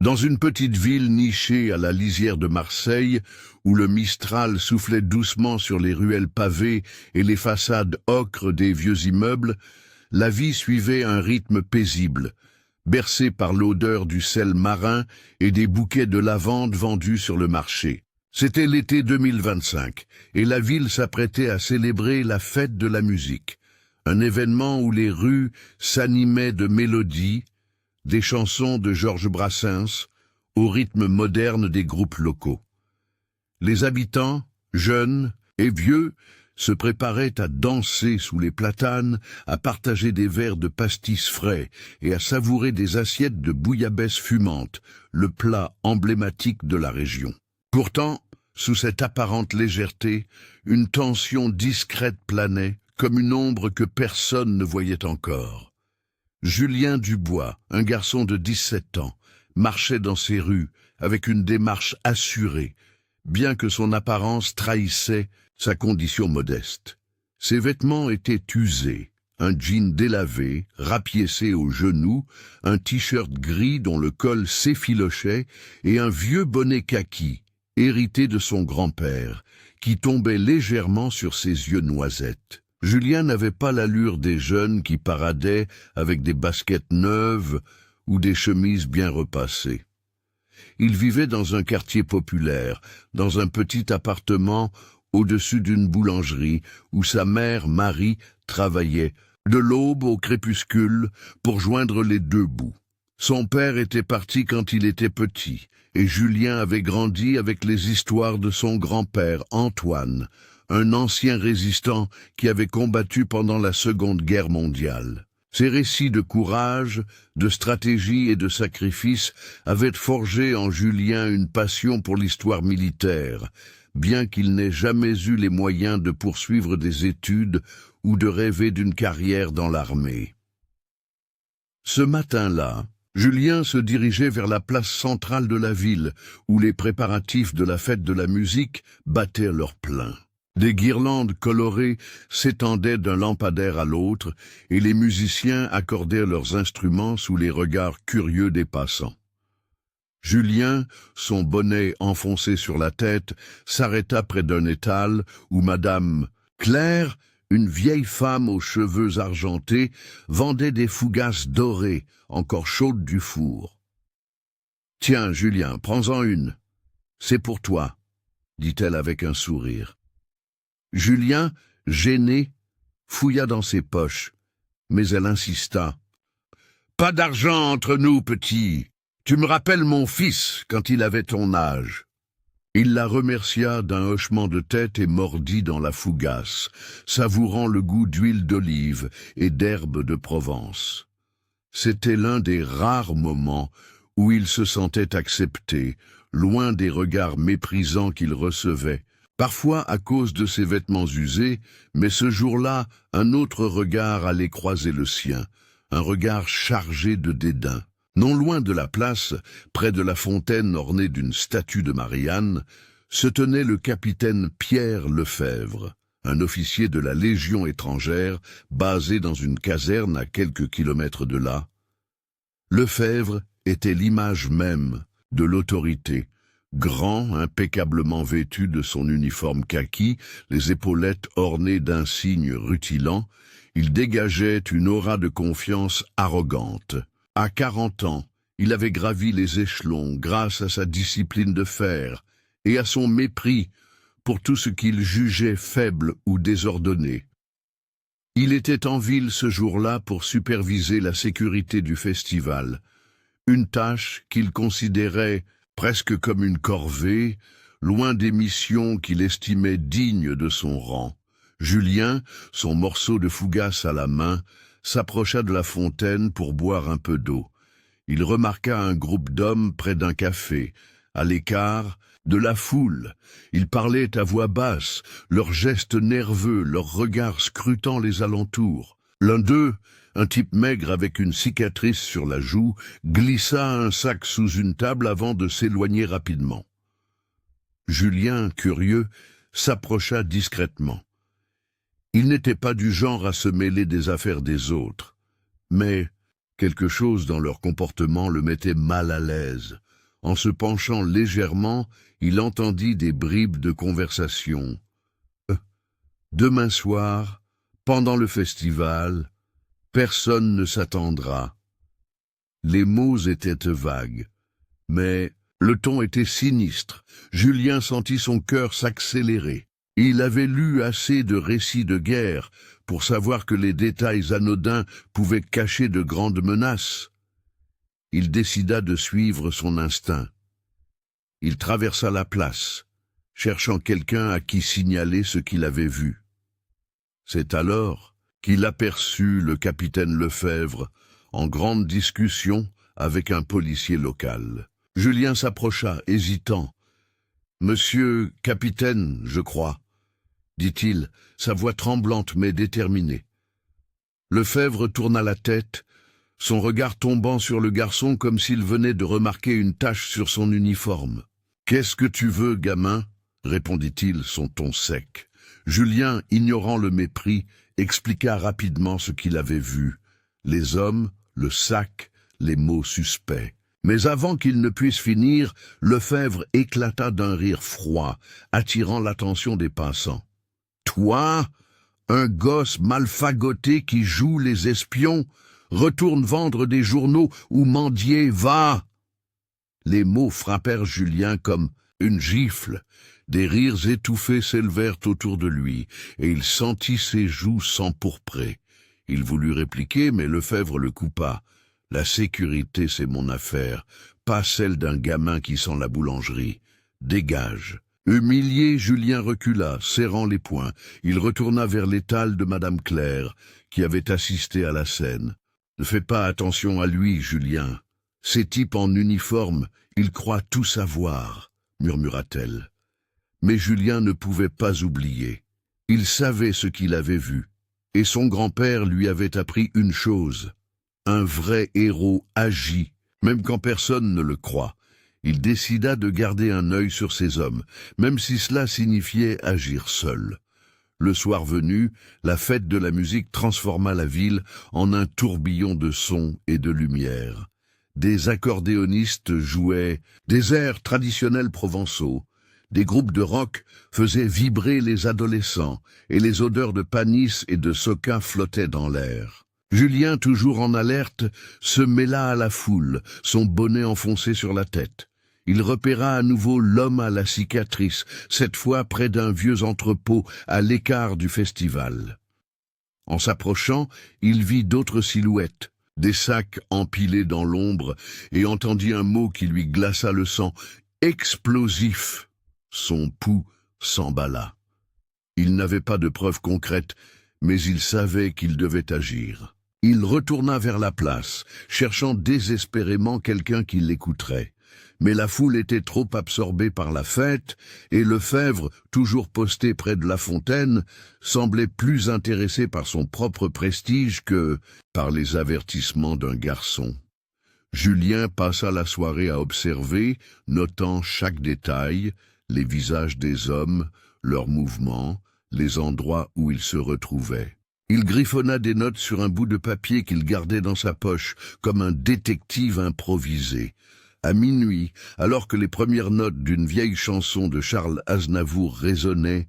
Dans une petite ville nichée à la lisière de Marseille, où le Mistral soufflait doucement sur les ruelles pavées et les façades ocres des vieux immeubles, la vie suivait un rythme paisible, bercé par l'odeur du sel marin et des bouquets de lavande vendus sur le marché. C'était l'été 2025, et la ville s'apprêtait à célébrer la fête de la musique, un événement où les rues s'animaient de mélodies, des chansons de Georges Brassens, au rythme moderne des groupes locaux. Les habitants, jeunes et vieux, se préparaient à danser sous les platanes, à partager des verres de pastis frais et à savourer des assiettes de bouillabaisse fumante, le plat emblématique de la région. Pourtant, sous cette apparente légèreté, une tension discrète planait, comme une ombre que personne ne voyait encore. Julien Dubois, un garçon de 17 ans, marchait dans ces rues avec une démarche assurée, bien que son apparence trahissait sa condition modeste. Ses vêtements étaient usés, un jean délavé, rapiécé aux genoux, un t-shirt gris dont le col s'effilochait et un vieux bonnet kaki, hérité de son grand-père, qui tombait légèrement sur ses yeux noisettes. Julien n'avait pas l'allure des jeunes qui paradaient avec des baskets neuves ou des chemises bien repassées. Il vivait dans un quartier populaire, dans un petit appartement au-dessus d'une boulangerie où sa mère, Marie, travaillait, de l'aube au crépuscule, pour joindre les deux bouts. Son père était parti quand il était petit, et Julien avait grandi avec les histoires de son grand-père, Antoine, un ancien résistant qui avait combattu pendant la Seconde Guerre mondiale. Ces récits de courage, de stratégie et de sacrifice avaient forgé en Julien une passion pour l'histoire militaire, bien qu'il n'ait jamais eu les moyens de poursuivre des études ou de rêver d'une carrière dans l'armée. Ce matin-là, Julien se dirigeait vers la place centrale de la ville, où les préparatifs de la fête de la musique battaient leur plein. Des guirlandes colorées s'étendaient d'un lampadaire à l'autre, et les musiciens accordaient leurs instruments sous les regards curieux des passants. Julien, son bonnet enfoncé sur la tête, s'arrêta près d'un étal où Madame Claire, une vieille femme aux cheveux argentés, vendait des fougasses dorées, encore chaudes du four. « Tiens, Julien, prends-en une. C'est pour toi, » dit-elle avec un sourire. Julien, gêné, fouilla dans ses poches, mais elle insista. « Pas d'argent entre nous, petit. Tu me rappelles mon fils quand il avait ton âge. » Il la remercia d'un hochement de tête et mordit dans la fougasse, savourant le goût d'huile d'olive et d'herbe de Provence. C'était l'un des rares moments où il se sentait accepté, loin des regards méprisants qu'il recevait, parfois à cause de ses vêtements usés, mais ce jour-là, un autre regard allait croiser le sien, un regard chargé de dédain. Non loin de la place, près de la fontaine ornée d'une statue de Marianne, se tenait le capitaine Pierre Lefebvre, un officier de la Légion étrangère, basé dans une caserne à quelques kilomètres de là. Lefebvre était l'image même de l'autorité. Grand, impeccablement vêtu de son uniforme kaki, les épaulettes ornées d'insignes rutilants, il dégageait une aura de confiance arrogante. À 40 ans, il avait gravi les échelons grâce à sa discipline de fer et à son mépris pour tout ce qu'il jugeait faible ou désordonné. Il était en ville ce jour-là pour superviser la sécurité du festival, une tâche qu'il considérait presque comme une corvée, loin des missions qu'il estimait dignes de son rang. Julien, son morceau de fougasse à la main, s'approcha de la fontaine pour boire un peu d'eau. Il remarqua un groupe d'hommes près d'un café, à l'écart de la foule. Ils parlaient à voix basse, leurs gestes nerveux, leurs regards scrutant les alentours. L'un d'eux, un type maigre avec une cicatrice sur la joue, glissa un sac sous une table avant de s'éloigner rapidement. Julien, curieux, s'approcha discrètement. Il n'était pas du genre à se mêler des affaires des autres, mais quelque chose dans leur comportement le mettait mal à l'aise. En se penchant légèrement, il entendit des bribes de conversation. Demain soir, pendant le festival, personne ne s'attendra. Les mots étaient vagues, mais le ton était sinistre. Julien sentit son cœur s'accélérer. Il avait lu assez de récits de guerre pour savoir que les détails anodins pouvaient cacher de grandes menaces. Il décida de suivre son instinct. Il traversa la place, cherchant quelqu'un à qui signaler ce qu'il avait vu. C'est alors qu'il aperçut le capitaine Lefebvre en grande discussion avec un policier local. Julien s'approcha, hésitant. « Monsieur capitaine, je crois », dit-il, sa voix tremblante mais déterminée. Lefebvre tourna la tête, son regard tombant sur le garçon comme s'il venait de remarquer une tache sur son uniforme. « Qu'est-ce que tu veux, gamin ?» répondit-il, son ton sec. Julien, ignorant le mépris, expliqua rapidement ce qu'il avait vu. Les hommes, le sac, les mots suspects. Mais avant qu'il ne puisse finir, Lefebvre éclata d'un rire froid, attirant l'attention des passants. « Toi, un gosse malfagoté qui joue les espions, retourne vendre des journaux ou mendier, va !» Les mots frappèrent Julien comme une gifle. Des rires étouffés s'élevèrent autour de lui, et il sentit ses joues s'empourprer. Il voulut répliquer, mais Lefebvre le coupa. « La sécurité, c'est mon affaire, pas celle d'un gamin qui sent la boulangerie. Dégage !» Humilié, Julien recula, serrant les poings. Il retourna vers l'étal de Madame Claire, qui avait assisté à la scène. « Ne fais pas attention à lui, Julien. Ces types en uniforme, ils croient tout savoir, » murmura-t-elle. Mais Julien ne pouvait pas oublier. Il savait ce qu'il avait vu, et son grand-père lui avait appris une chose. Un vrai héros agit, même quand personne ne le croit. Il décida de garder un œil sur ces hommes, même si cela signifiait agir seul. Le soir venu, la fête de la musique transforma la ville en un tourbillon de sons et de lumière. Des accordéonistes jouaient des airs traditionnels provençaux. Des groupes de rock faisaient vibrer les adolescents, et les odeurs de panis et de soca flottaient dans l'air. Julien, toujours en alerte, se mêla à la foule, son bonnet enfoncé sur la tête. Il repéra à nouveau l'homme à la cicatrice, cette fois près d'un vieux entrepôt à l'écart du festival. En s'approchant, il vit d'autres silhouettes, des sacs empilés dans l'ombre, et entendit un mot qui lui glaça le sang, « explosif ». Son pouls s'emballa. Il n'avait pas de preuves concrètes, mais il savait qu'il devait agir. Il retourna vers la place, cherchant désespérément quelqu'un qui l'écouterait. Mais la foule était trop absorbée par la fête, et Lefebvre, toujours posté près de la fontaine, semblait plus intéressé par son propre prestige que par les avertissements d'un garçon. Julien passa la soirée à observer, notant chaque détail, les visages des hommes, leurs mouvements, les endroits où ils se retrouvaient. Il griffonna des notes sur un bout de papier qu'il gardait dans sa poche, comme un détective improvisé. À minuit, alors que les premières notes d'une vieille chanson de Charles Aznavour résonnaient,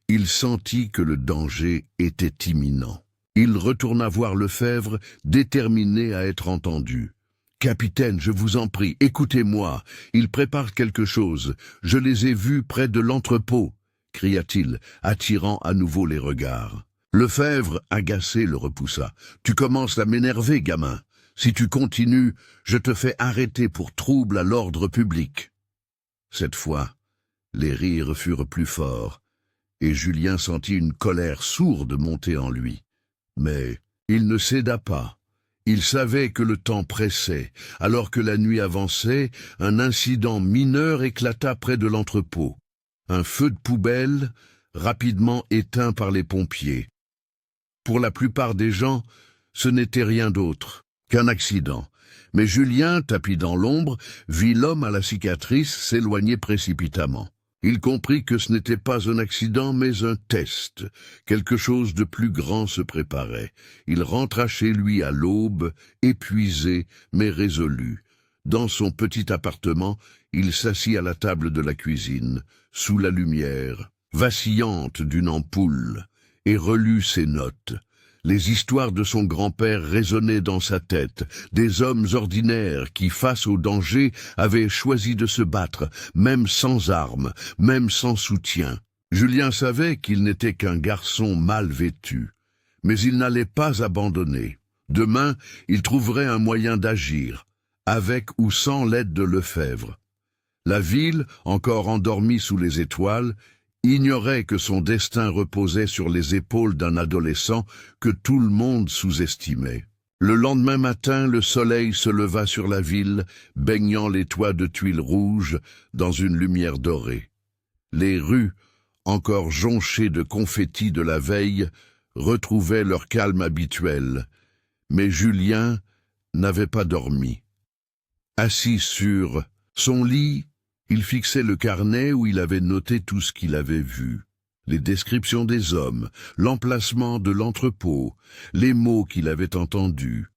il sentit que le danger était imminent. Il retourna voir Lefebvre, déterminé à être entendu. « Capitaine, je vous en prie, écoutez-moi, il prépare quelque chose, je les ai vus près de l'entrepôt » cria-t-il, attirant à nouveau les regards. Lefebvre, agacé, le repoussa. « Tu commences à m'énerver, gamin. Si tu continues, je te fais arrêter pour trouble à l'ordre public. » Cette fois, les rires furent plus forts, et Julien sentit une colère sourde monter en lui. Mais il ne céda pas. Il savait que le temps pressait. Alors que la nuit avançait, un incident mineur éclata près de l'entrepôt. Un feu de poubelle, rapidement éteint par les pompiers. Pour la plupart des gens, ce n'était rien d'autre qu'un accident. Mais Julien, tapi dans l'ombre, vit l'homme à la cicatrice s'éloigner précipitamment. Il comprit que ce n'était pas un accident, mais un test. Quelque chose de plus grand se préparait. Il rentra chez lui à l'aube, épuisé, mais résolu. Dans son petit appartement, il s'assit à la table de la cuisine, sous la lumière vacillante d'une ampoule, et relut ses notes. Les histoires de son grand-père résonnaient dans sa tête, des hommes ordinaires qui, face au danger, avaient choisi de se battre, même sans armes, même sans soutien. Julien savait qu'il n'était qu'un garçon mal vêtu, mais il n'allait pas abandonner. Demain, il trouverait un moyen d'agir, avec ou sans l'aide de Lefebvre. La ville, encore endormie sous les étoiles, ignorait que son destin reposait sur les épaules d'un adolescent que tout le monde sous-estimait. Le lendemain matin, le soleil se leva sur la ville, baignant les toits de tuiles rouges dans une lumière dorée. Les rues, encore jonchées de confettis de la veille, retrouvaient leur calme habituel, mais Julien n'avait pas dormi. Assis sur son lit, il fixait le carnet où il avait noté tout ce qu'il avait vu. Les descriptions des hommes, l'emplacement de l'entrepôt, les mots qu'il avait entendus.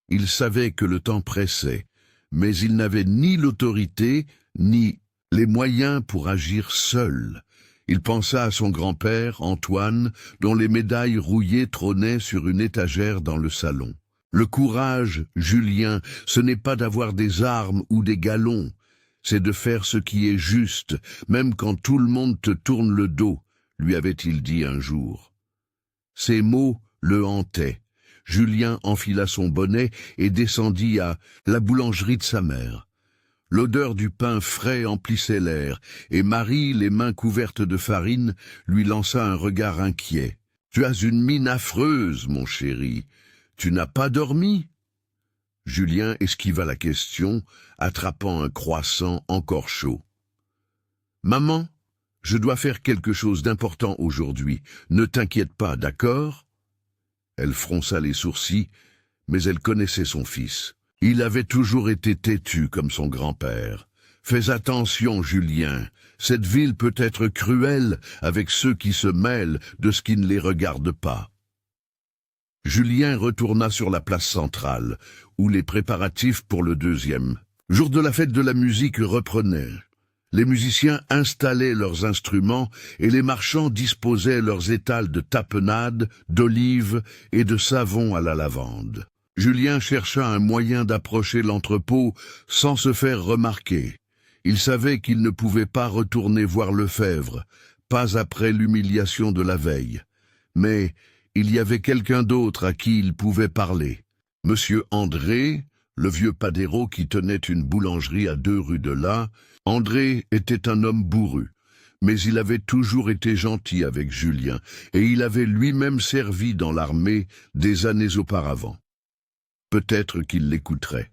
Il savait que le temps pressait, mais il n'avait ni l'autorité, ni les moyens pour agir seul. Il pensa à son grand-père, Antoine, dont les médailles rouillées trônaient sur une étagère dans le salon. Le courage, Julien, ce n'est pas d'avoir des armes ou des galons. C'est de faire ce qui est juste, même quand tout le monde te tourne le dos, lui avait-il dit un jour. Ces mots le hantaient. Julien enfila son bonnet et descendit à la boulangerie de sa mère. L'odeur du pain frais emplissait l'air, et Marie, les mains couvertes de farine, lui lança un regard inquiet. « Tu as une mine affreuse, mon chéri. Tu n'as pas dormi ?» Julien esquiva la question, attrapant un croissant encore chaud. « Maman, je dois faire quelque chose d'important aujourd'hui. Ne t'inquiète pas, d'accord ?» Elle fronça les sourcils, mais elle connaissait son fils. Il avait toujours été têtu comme son grand-père. « Fais attention, Julien. Cette ville peut être cruelle avec ceux qui se mêlent de ce qui ne les regarde pas. » Julien retourna sur la place centrale, où les préparatifs pour le deuxième jour de la fête de la musique reprenaient. Les musiciens installaient leurs instruments et les marchands disposaient leurs étals de tapenade, d'olives et de savon à la lavande. Julien chercha un moyen d'approcher l'entrepôt sans se faire remarquer. Il savait qu'il ne pouvait pas retourner voir Lefebvre, pas après l'humiliation de la veille. Mais il y avait quelqu'un d'autre à qui il pouvait parler. Monsieur André, le vieux padero qui tenait une boulangerie à 2 rues de là. André était un homme bourru, mais il avait toujours été gentil avec Julien, et il avait lui-même servi dans l'armée des années auparavant. Peut-être qu'il l'écouterait.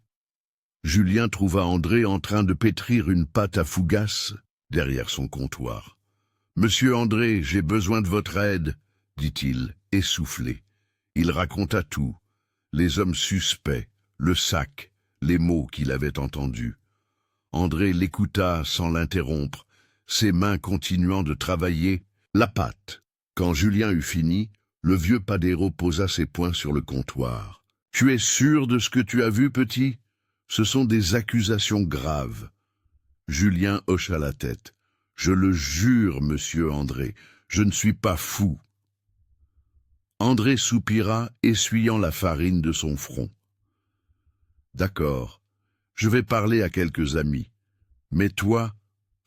Julien trouva André en train de pétrir une pâte à fougasse derrière son comptoir. « Monsieur André, j'ai besoin de votre aide, » dit-il, essoufflé. Il raconta tout, les hommes suspects, le sac, les mots qu'il avait entendus. André l'écouta sans l'interrompre, ses mains continuant de travailler la pâte. Quand Julien eut fini, le vieux padero posa ses poings sur le comptoir. « Tu es sûr de ce que tu as vu, petit ? Ce sont des accusations graves. » Julien hocha la tête. « Je le jure, monsieur André, je ne suis pas fou. » André soupira, essuyant la farine de son front. « D'accord, je vais parler à quelques amis. Mais toi,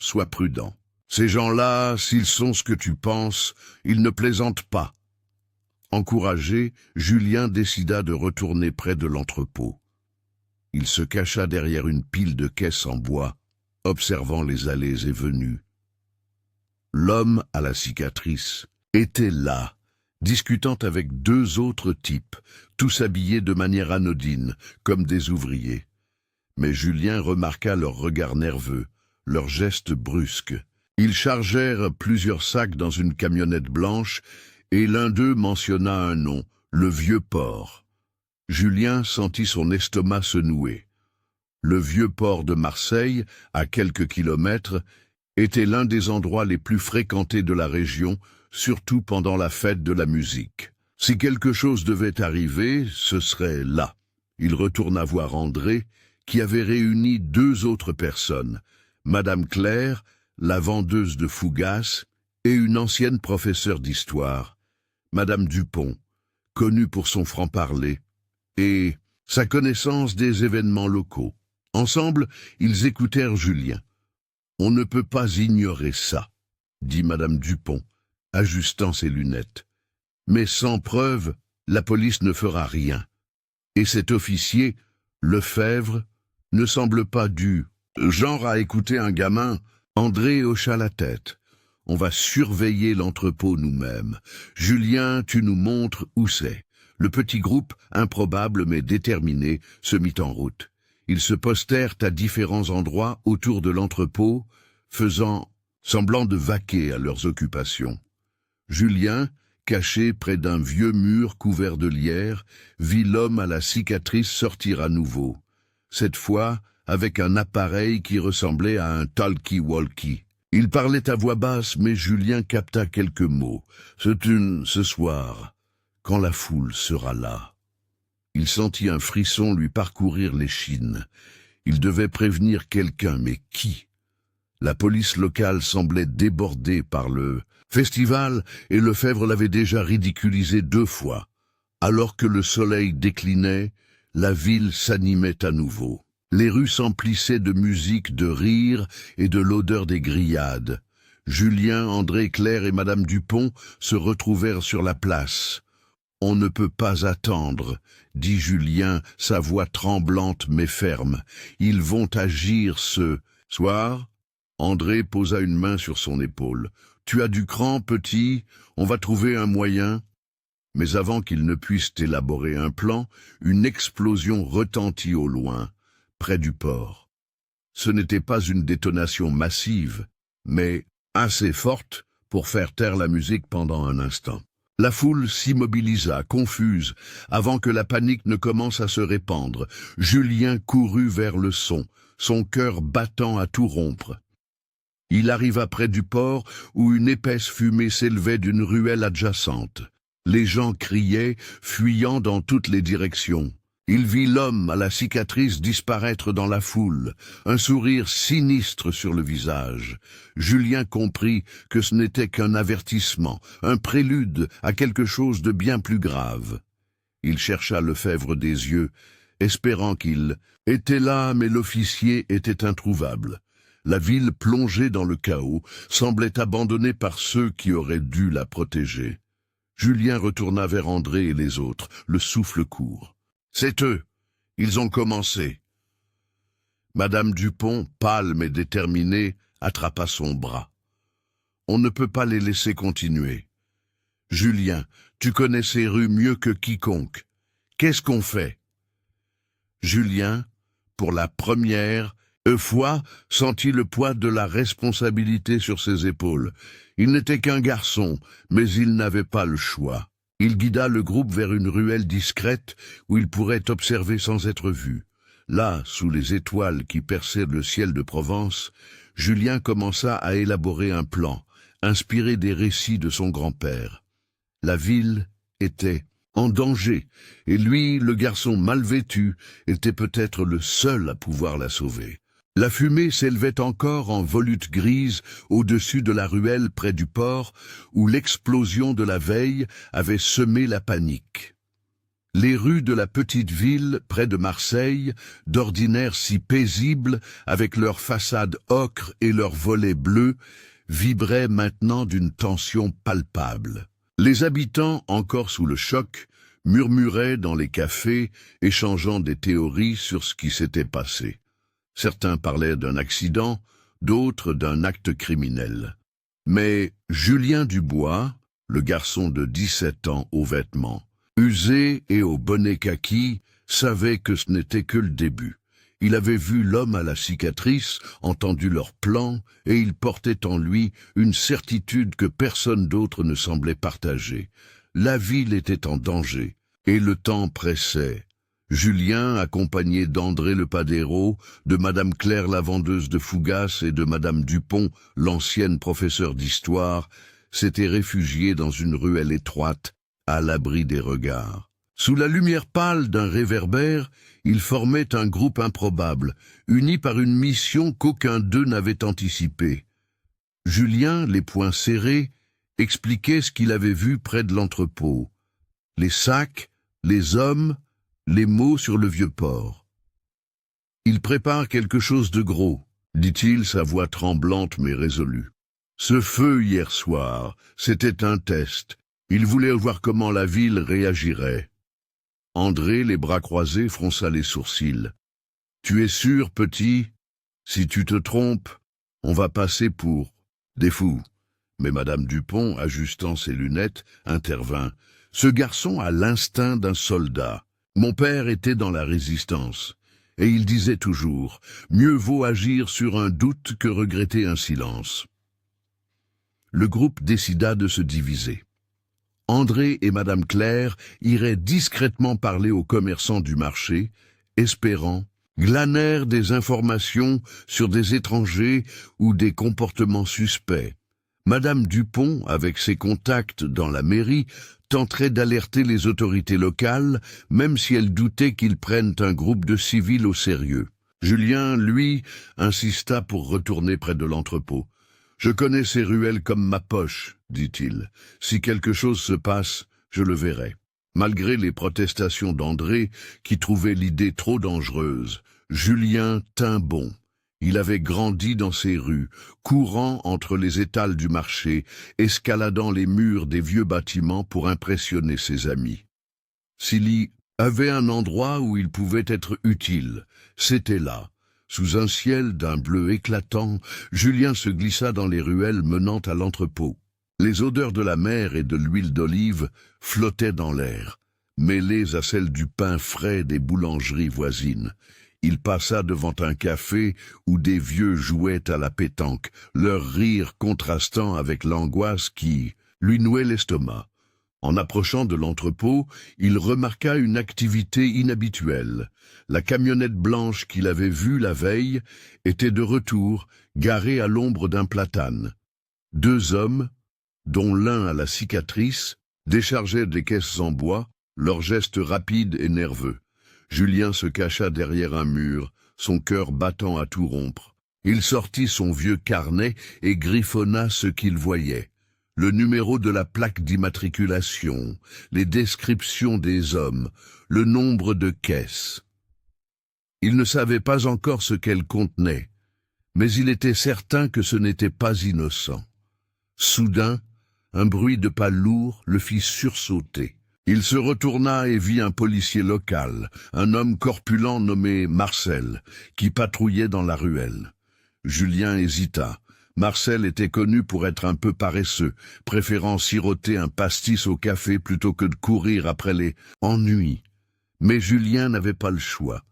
sois prudent. Ces gens-là, s'ils sont ce que tu penses, ils ne plaisantent pas. » Encouragé, Julien décida de retourner près de l'entrepôt. Il se cacha derrière une pile de caisses en bois, observant les allées et venues. L'homme à la cicatrice était là, discutant avec 2 autres types, tous habillés de manière anodine, comme des ouvriers. Mais Julien remarqua leurs regards nerveux, leurs gestes brusques. Ils chargèrent plusieurs sacs dans une camionnette blanche, et l'un d'eux mentionna un nom, le Vieux Port. Julien sentit son estomac se nouer. Le Vieux Port de Marseille, à quelques kilomètres, était l'un des endroits les plus fréquentés de la région, surtout pendant la fête de la musique. Si quelque chose devait arriver, ce serait là. Il retourna voir André, qui avait réuni 2 autres personnes, Madame Claire, la vendeuse de Fougas, et une ancienne professeure d'histoire, Madame Dupont, connue pour son franc-parler, et sa connaissance des événements locaux. Ensemble, ils écoutèrent Julien. « On ne peut pas ignorer ça, » dit Madame Dupont, ajustant ses lunettes. « Mais sans preuve, la police ne fera rien. Et cet officier, Lefebvre, ne semble pas du genre à écouter un gamin. » André hocha la tête. « On va surveiller l'entrepôt nous-mêmes. Julien, tu nous montres où c'est. » Le petit groupe, improbable mais déterminé, se mit en route. Ils se postèrent à différents endroits autour de l'entrepôt, faisant semblant de vaquer à leurs occupations. Julien, caché près d'un vieux mur couvert de lierre, vit l'homme à la cicatrice sortir à nouveau, cette fois avec un appareil qui ressemblait à un talkie-walkie. Il parlait à voix basse, mais Julien capta quelques mots. « Ce soir, quand la foule sera là. » Il sentit un frisson lui parcourir l'échine. Il devait prévenir quelqu'un, mais qui? La police locale semblait débordée par le festival et Lefebvre l'avait déjà ridiculisé 2 fois. Alors que le soleil déclinait, la ville s'animait à nouveau. Les rues s'emplissaient de musique, de rires et de l'odeur des grillades. Julien, André, Claire et Madame Dupont se retrouvèrent sur la place. « On ne peut pas attendre, » dit Julien, sa voix tremblante mais ferme. « Ils vont agir ce soir ?» André posa une main sur son épaule. « Tu as du cran, petit, on va trouver un moyen. » Mais avant qu'ils ne puissent élaborer un plan, une explosion retentit au loin, près du port. Ce n'était pas une détonation massive, mais assez forte pour faire taire la musique pendant un instant. La foule s'immobilisa, confuse, avant que la panique ne commence à se répandre. Julien courut vers le son cœur battant à tout rompre. Il arriva près du port où une épaisse fumée s'élevait d'une ruelle adjacente. Les gens criaient, fuyant dans toutes les directions. Il vit l'homme à la cicatrice disparaître dans la foule, un sourire sinistre sur le visage. Julien comprit que ce n'était qu'un avertissement, un prélude à quelque chose de bien plus grave. Il chercha Lefebvre des yeux, espérant qu'il était là, mais l'officier était introuvable. La ville, plongée dans le chaos, semblait abandonnée par ceux qui auraient dû la protéger. Julien retourna vers André et les autres, le souffle court. « C'est eux, ils ont commencé. » Madame Dupont, pâle mais déterminée, attrapa son bras. « On ne peut pas les laisser continuer. Julien, tu connais ces rues mieux que quiconque. Qu'est-ce qu'on fait ?» Julien, pour la première fois, sentit le poids de la responsabilité sur ses épaules. Il n'était qu'un garçon, mais il n'avait pas le choix. Il guida le groupe vers une ruelle discrète où il pourrait observer sans être vu. Là, sous les étoiles qui perçaient le ciel de Provence, Julien commença à élaborer un plan, inspiré des récits de son grand-père. La ville était en danger, et lui, le garçon mal vêtu, était peut-être le seul à pouvoir la sauver. La fumée s'élevait encore en volute grise au-dessus de la ruelle près du port où l'explosion de la veille avait semé la panique. Les rues de la petite ville près de Marseille, d'ordinaire si paisibles avec leurs façades ocre et leurs volets bleus, vibraient maintenant d'une tension palpable. Les habitants, encore sous le choc, murmuraient dans les cafés, échangeant des théories sur ce qui s'était passé. Certains parlaient d'un accident, d'autres d'un acte criminel. Mais Julien Dubois, le garçon de 17 ans aux vêtements, usé et au bonnet kaki, savait que ce n'était que le début. Il avait vu l'homme à la cicatrice, entendu leur plan, et il portait en lui une certitude que personne d'autre ne semblait partager. La ville était en danger, et le temps pressait. Julien, accompagné d'André le Padero, de Madame Claire la vendeuse de Fougas et de Madame Dupont, l'ancienne professeure d'histoire, s'était réfugié dans une ruelle étroite, à l'abri des regards. Sous la lumière pâle d'un réverbère, Ils formaient un groupe improbable, uni par une mission qu'aucun d'eux n'avait anticipée. Julien, les poings serrés, expliquait ce qu'il avait vu près de l'entrepôt. Les sacs, les hommes, les mots sur le vieux port. « Il prépare quelque chose de gros », dit-il, sa voix tremblante mais résolue. « Ce feu hier soir, c'était un test. Il voulait voir comment la ville réagirait. » André, les bras croisés, fronça les sourcils. « Tu es sûr, petit? Si tu te trompes, on va passer pour des fous. » Mais Madame Dupont, ajustant ses lunettes, intervint. « Ce garçon a l'instinct d'un soldat. Mon père était dans la résistance. Et il disait toujours, mieux vaut agir sur un doute que regretter un silence. » Le groupe décida de se diviser. André et Madame Claire iraient discrètement parler aux commerçants du marché, espérant, glanèrent des informations sur des étrangers ou des comportements suspects. Madame Dupont, avec ses contacts dans la mairie, tenterait d'alerter les autorités locales, même si elle doutait qu'ils prennent un groupe de civils au sérieux. Julien, lui, insista pour retourner près de l'entrepôt. « Je connais ces ruelles comme ma poche, dit-il. Si quelque chose se passe, je le verrai. » Malgré les protestations d'André, qui trouvait l'idée trop dangereuse, Julien tint bon. Il avait grandi dans ces rues, courant entre les étals du marché, escaladant les murs des vieux bâtiments pour impressionner ses amis. S'il avait un endroit où il pouvait être utile, c'était là. Sous un ciel d'un bleu éclatant, Julien se glissa dans les ruelles menant à l'entrepôt. Les odeurs de la mer et de l'huile d'olive flottaient dans l'air, mêlées à celles du pain frais des boulangeries voisines. Il passa devant un café où des vieux jouaient à la pétanque, leur rire contrastant avec l'angoisse qui lui nouait l'estomac. En approchant de l'entrepôt, il remarqua une activité inhabituelle. La camionnette blanche qu'il avait vue la veille était de retour, garée à l'ombre d'un platane. Deux hommes, dont l'un à la cicatrice, déchargeaient des caisses en bois, leurs gestes rapides et nerveux. Julien se cacha derrière un mur, son cœur battant à tout rompre. Il sortit son vieux carnet et griffonna ce qu'il voyait. Le numéro de la plaque d'immatriculation, les descriptions des hommes, le nombre de caisses. Il ne savait pas encore ce qu'elles contenaient, mais il était certain que ce n'était pas innocent. Soudain, un bruit de pas lourd le fit sursauter. Il se retourna et vit un policier local, un homme corpulent nommé Marcel, qui patrouillait dans la ruelle. Julien hésita. Marcel était connu pour être un peu paresseux, préférant siroter un pastis au café plutôt que de courir après les ennuis. Mais Julien n'avait pas le choix.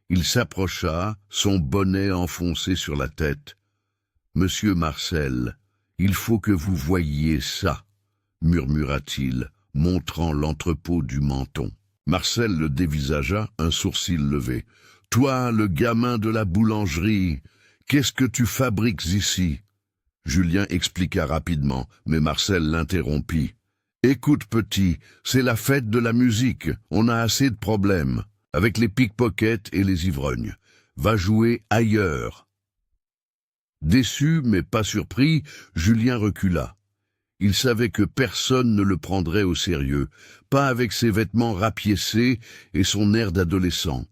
Il s'approcha, son bonnet enfoncé sur la tête. « Monsieur Marcel, il faut que vous voyiez ça, » murmura-t-il, montrant l'entrepôt du Menton. Marcel le dévisagea, un sourcil levé. « Toi, le gamin de la boulangerie, qu'est-ce que tu fabriques ici ?» Julien expliqua rapidement, mais Marcel l'interrompit. « Écoute, petit, c'est la fête de la musique, on a assez de problèmes, avec les pickpockets et les ivrognes. Va jouer ailleurs. » Déçu, mais pas surpris, Julien recula. Il savait que personne ne le prendrait au sérieux, pas avec ses vêtements rapiécés et son air d'adolescent.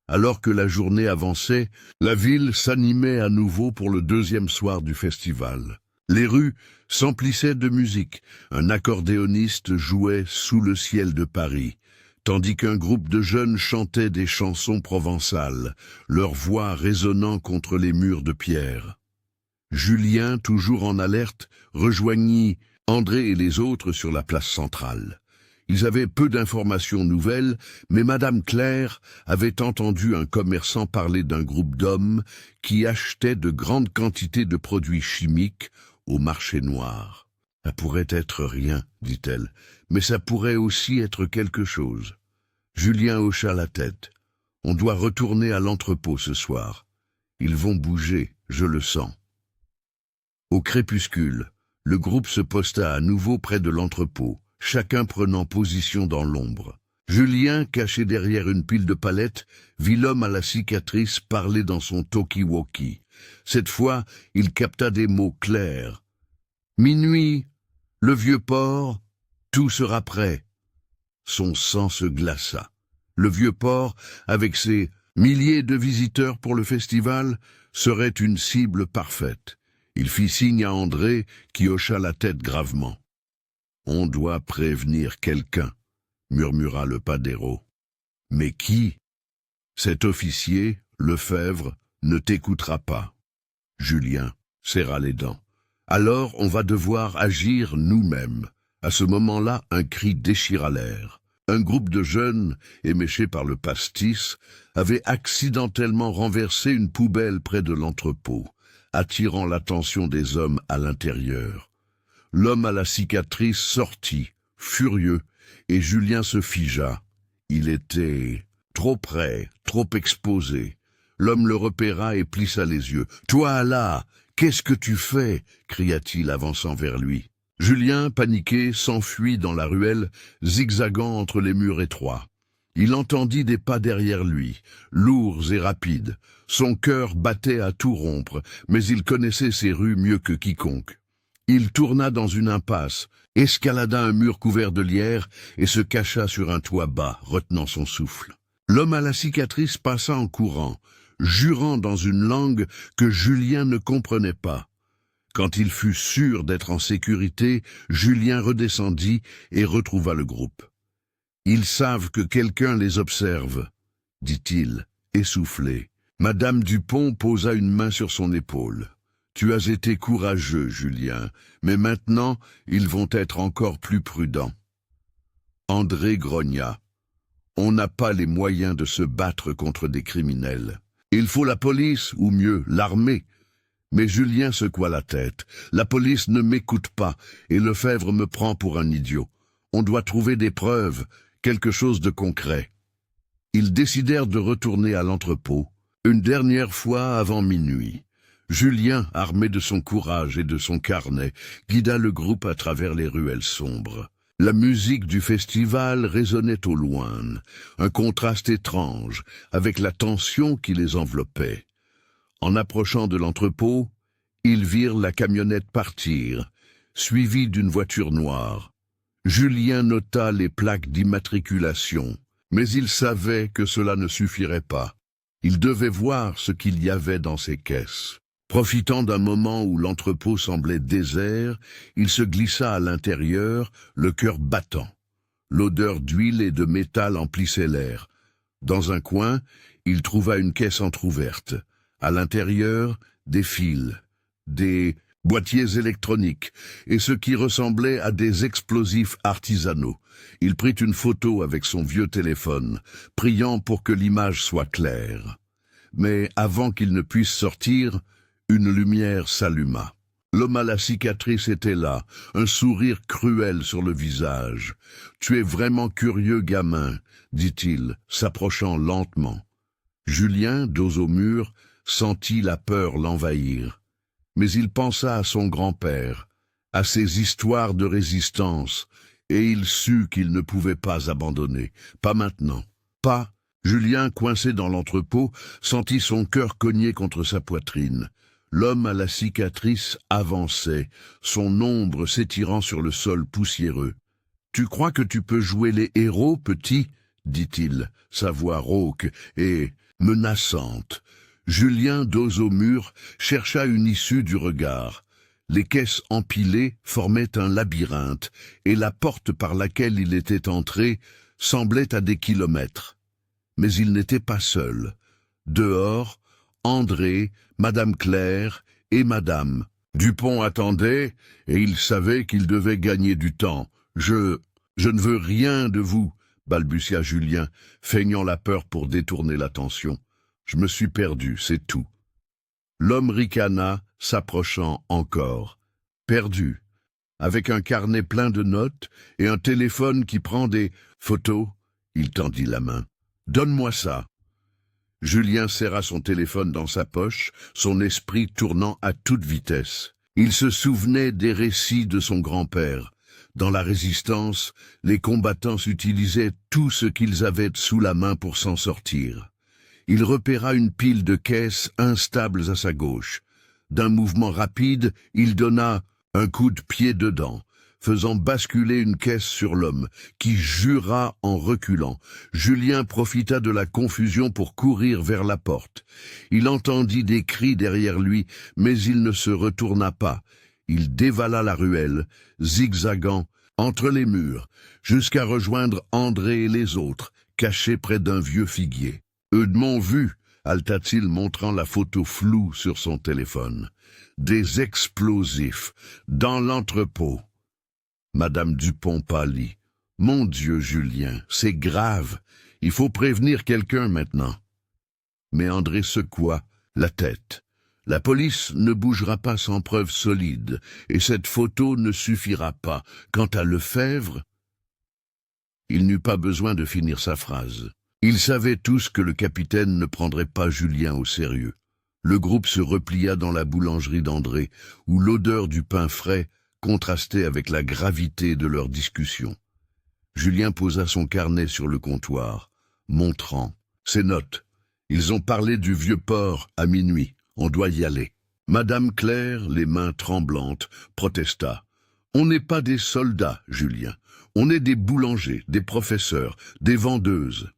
Alors que la journée avançait, la ville s'animait à nouveau pour le deuxième soir du festival. Les rues s'emplissaient de musique. Un accordéoniste jouait sous le ciel de Paris, tandis qu'un groupe de jeunes chantait des chansons provençales, leurs voix résonnant contre les murs de pierre. Julien, toujours en alerte, rejoignit André et les autres sur la place centrale. Ils avaient peu d'informations nouvelles, mais Madame Claire avait entendu un commerçant parler d'un groupe d'hommes qui achetaient de grandes quantités de produits chimiques au marché noir. « Ça pourrait être rien, dit-elle, mais ça pourrait aussi être quelque chose. » Julien hocha la tête. « On doit retourner à l'entrepôt ce soir. Ils vont bouger, je le sens. » Au crépuscule, le groupe se posta à nouveau près de l'entrepôt, chacun prenant position dans l'ombre. Julien, caché derrière une pile de palettes, vit l'homme à la cicatrice parler dans son talkie-walkie. Cette fois, il capta des mots clairs. « Minuit, le vieux port, tout sera prêt. » Son sang se glaça. Le vieux port, avec ses milliers de visiteurs pour le festival, serait une cible parfaite. Il fit signe à André, qui hocha la tête gravement. « On doit prévenir quelqu'un, » murmura le padero. « Mais qui ? Cet officier, Lefebvre, ne t'écoutera pas. » Julien serra les dents. « Alors on va devoir agir nous-mêmes. » À ce moment-là, un cri déchira l'air. Un groupe de jeunes, éméchés par le pastis, avait accidentellement renversé une poubelle près de l'entrepôt, attirant l'attention des hommes à l'intérieur. L'homme à la cicatrice sortit, furieux, et Julien se figea. Il était trop près, trop exposé. L'homme le repéra et plissa les yeux. « Toi là, qu'est-ce que tu fais ?» cria-t-il avançant vers lui. Julien, paniqué, s'enfuit dans la ruelle, zigzagant entre les murs étroits. Il entendit des pas derrière lui, lourds et rapides. Son cœur battait à tout rompre, mais il connaissait ces rues mieux que quiconque. Il tourna dans une impasse, escalada un mur couvert de lierre et se cacha sur un toit bas, retenant son souffle. L'homme à la cicatrice passa en courant, jurant dans une langue que Julien ne comprenait pas. Quand il fut sûr d'être en sécurité, Julien redescendit et retrouva le groupe. « Ils savent que quelqu'un les observe, » dit-il, essoufflé. Madame Dupont posa une main sur son épaule. « Tu as été courageux, Julien, mais maintenant, ils vont être encore plus prudents. » André grogna. « On n'a pas les moyens de se battre contre des criminels. Il faut la police, ou mieux, l'armée. » Mais Julien secoua la tête. « La police ne m'écoute pas, et Lefebvre me prend pour un idiot. On doit trouver des preuves, quelque chose de concret. » Ils décidèrent de retourner à l'entrepôt, une dernière fois avant minuit. Julien, armé de son courage et de son carnet, guida le groupe à travers les ruelles sombres. La musique du festival résonnait au loin, un contraste étrange avec la tension qui les enveloppait. En approchant de l'entrepôt, ils virent la camionnette partir, suivie d'une voiture noire. Julien nota les plaques d'immatriculation, mais il savait que cela ne suffirait pas. Il devait voir ce qu'il y avait dans ces caisses. Profitant d'un moment où l'entrepôt semblait désert, il se glissa à l'intérieur, le cœur battant. L'odeur d'huile et de métal emplissait l'air. Dans un coin, il trouva une caisse entr'ouverte. À l'intérieur, des fils, des boîtiers électroniques et ce qui ressemblait à des explosifs artisanaux. Il prit une photo avec son vieux téléphone, priant pour que l'image soit claire. Mais avant qu'il ne puisse sortir, une lumière s'alluma. L'homme à la cicatrice était là, un sourire cruel sur le visage. « Tu es vraiment curieux, gamin, » dit-il, s'approchant lentement. Julien, dos au mur, sentit la peur l'envahir. Mais il pensa à son grand-père, à ses histoires de résistance, et il sut qu'il ne pouvait pas abandonner. Pas maintenant. Pas. Julien, coincé dans l'entrepôt, sentit son cœur cogner contre sa poitrine. L'homme à la cicatrice avançait, son ombre s'étirant sur le sol poussiéreux. « Tu crois que tu peux jouer les héros, petit ?» dit-il, sa voix rauque et menaçante. Julien, dos au mur, chercha une issue du regard. Les caisses empilées formaient un labyrinthe, et la porte par laquelle il était entré semblait à des kilomètres. Mais il n'était pas seul. Dehors, André, Madame Claire et Madame Dupont attendaient, et il savait qu'il devait gagner du temps. « Je ne veux rien de vous, » balbutia Julien, feignant la peur pour détourner l'attention. « Je me suis perdu, c'est tout. » L'homme ricana, s'approchant encore. « Perdu. Avec un carnet plein de notes et un téléphone qui prend des photos. » Il tendit la main. « Donne-moi ça. » Julien serra son téléphone dans sa poche, son esprit tournant à toute vitesse. Il se souvenait des récits de son grand-père, Dans la résistance, les combattants utilisaient tout ce qu'ils avaient sous la main pour s'en sortir. Il repéra une pile de caisses instables à sa gauche. D'un mouvement rapide, il donna un coup de pied dedans, faisant basculer une caisse sur l'homme, qui jura en reculant. Julien profita de la confusion pour courir vers la porte. Il entendit des cris derrière lui, mais il ne se retourna pas. Il dévala la ruelle, zigzagant entre les murs, jusqu'à rejoindre André et les autres, cachés près d'un vieux figuier. « Eux m'ont vu » halta-t-il, montrant la photo floue sur son téléphone. « Des explosifs, dans l'entrepôt. » Madame Dupont pâlit. « Mon Dieu, Julien, c'est grave. Il faut prévenir quelqu'un maintenant. » Mais André secoua la tête. « La police ne bougera pas sans preuve solide, et cette photo ne suffira pas. Quant à Lefebvre... » Il n'eut pas besoin de finir sa phrase. Ils savaient tous que le capitaine ne prendrait pas Julien au sérieux. Le groupe se replia dans la boulangerie d'André, où l'odeur du pain frais contrastait avec la gravité de leur discussion. Julien posa son carnet sur le comptoir, montrant ses notes. Ils ont parlé du vieux port à minuit. On doit y aller. Madame Claire, les mains tremblantes, protesta. « On n'est pas des soldats, Julien. On est des boulangers, des professeurs, des vendeuses. »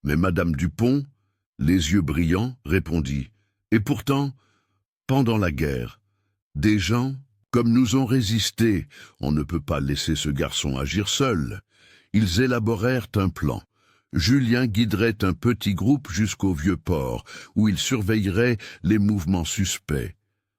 Mais Madame Dupont, les yeux brillants, répondit « Et pourtant, pendant la guerre, des gens comme nous ont résisté. On ne peut pas laisser ce garçon agir seul. » Ils élaborèrent un plan. Julien guiderait un petit groupe jusqu'au vieux port, où il surveillerait les mouvements suspects.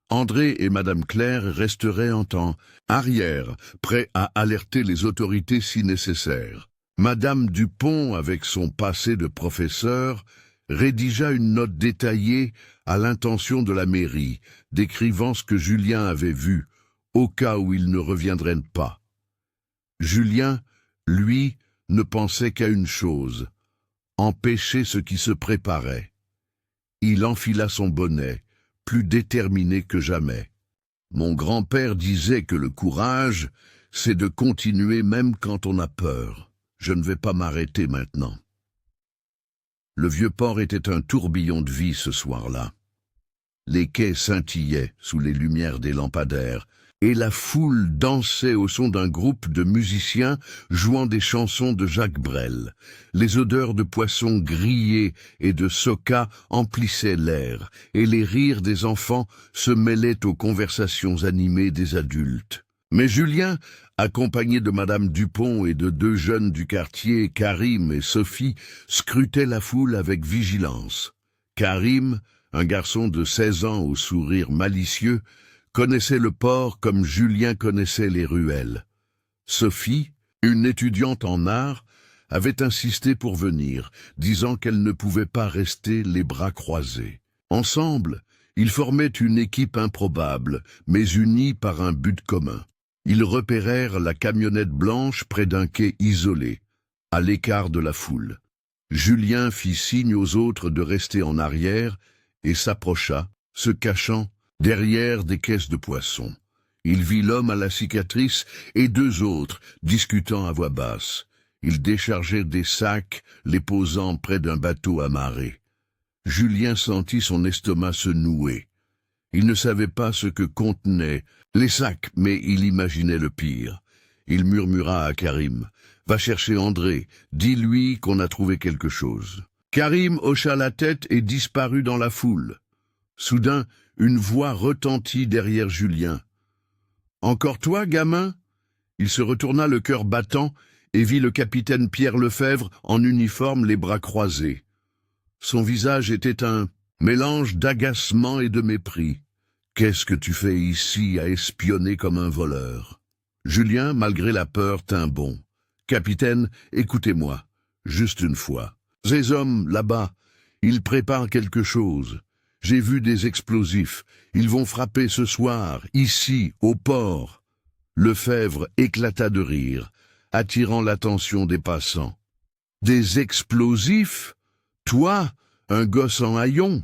André et Madame Claire resteraient en temps arrière, prêts à alerter les autorités si nécessaire. Madame Dupont, avec son passé de professeur, rédigea une note détaillée à l'intention de la mairie, décrivant ce que Julien avait vu, au cas où il ne reviendrait pas. Julien, lui, ne pensait qu'à une chose, empêcher ce qui se préparait. Il enfila son bonnet, plus déterminé que jamais. Mon grand-père disait que le courage, c'est de continuer même quand on a peur. Je ne vais pas m'arrêter maintenant. Le vieux port était un tourbillon de vie ce soir-là. Les quais scintillaient sous les lumières des lampadaires, et la foule dansait au son d'un groupe de musiciens jouant des chansons de Jacques Brel. Les odeurs de poissons grillés et de soca emplissaient l'air, et les rires des enfants se mêlaient aux conversations animées des adultes. Mais Julien, accompagné de Madame Dupont et de deux jeunes du quartier, Karim et Sophie, scrutait la foule avec vigilance. Karim, un garçon de 16 ans au sourire malicieux, connaissait le port comme Julien connaissait les ruelles. Sophie, une étudiante en art, avait insisté pour venir, disant qu'elle ne pouvait pas rester les bras croisés. Ensemble, ils formaient une équipe improbable, mais unie par un but commun. Ils repérèrent la camionnette blanche près d'un quai isolé, à l'écart de la foule. Julien fit signe aux autres de rester en arrière et s'approcha, se cachant derrière des caisses de poissons. Il vit l'homme à la cicatrice et deux autres discutant à voix basse. Ils déchargeaient des sacs, les posant près d'un bateau amarré. Julien sentit son estomac se nouer. Il ne savait pas ce que contenaient les sacs, mais il imaginait le pire. Il murmura à Karim, « Va chercher André, dis-lui qu'on a trouvé quelque chose. » Karim hocha la tête et disparut dans la foule. Soudain, une voix retentit derrière Julien. « Encore toi, gamin ?» Il se retourna le cœur battant et vit le capitaine Pierre Lefebvre en uniforme, les bras croisés. Son visage était un mélange d'agacement et de mépris. « Qu'est-ce que tu fais ici à espionner comme un voleur ?» Julien, malgré la peur, tint bon. « Capitaine, écoutez-moi, juste une fois. Ces hommes, là-bas, ils préparent quelque chose. J'ai vu des explosifs. Ils vont frapper ce soir, ici, au port. » Lefebvre éclata de rire, attirant l'attention des passants. « Des explosifs? Toi, un gosse en haillons?